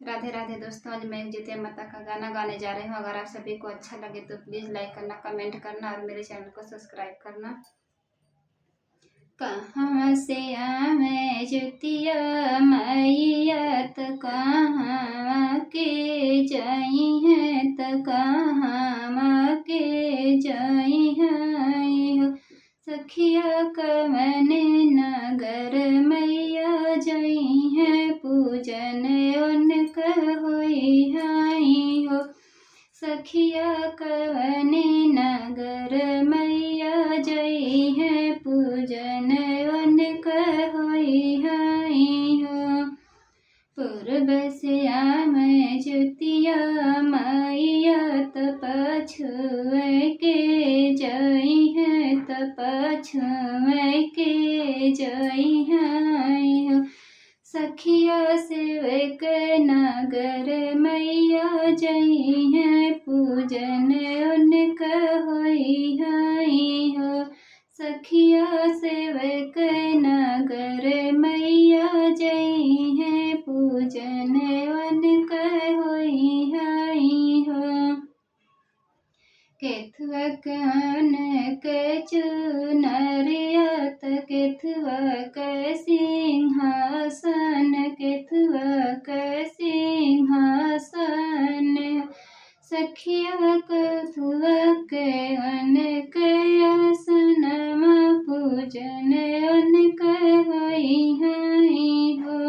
राधे राधे दोस्तों, आज मैं जितिया माता का गाना गाने जा रही हूँ। अगर आप सभी को अच्छा लगे तो प्लीज़ लाइक करना, कमेंट करना और मेरे चैनल को सब्सक्राइब करना। कहाँ से आवे जितिया मैया त कहाँ के जाई है त कहाँ के जाई है हो। सखिया कवन नगर मैया जाई है पूजन उनका होई हाई हो। सखिया कवन नगर मैया जाई है पूजन उनका होई हाई हो। पूर्व से आवे जितिया मैया त पछुए के जाई है त पछुए के जाई हाई हो। सखिया सेवक नगर मैया जाई है पूजन उनका होई हाई हो। सखिया सेवक नगर मैया जाई है पूजन उनका होई हाई हो। केथुआ कान के चुनरिया त केथुआ के सिंहासन, केथुआ के सिंहासन। सखिया केथुआ के अनक आसनमा पूजन उनका होई हाई हो।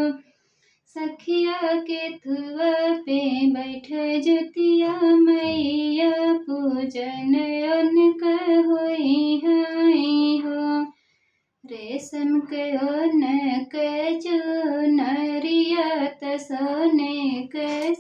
सखिया केथुआ पे बैठ जितिया मैया पूजन उनका होई हाई हो। रेशम के ओन के चुनरिया त सोने के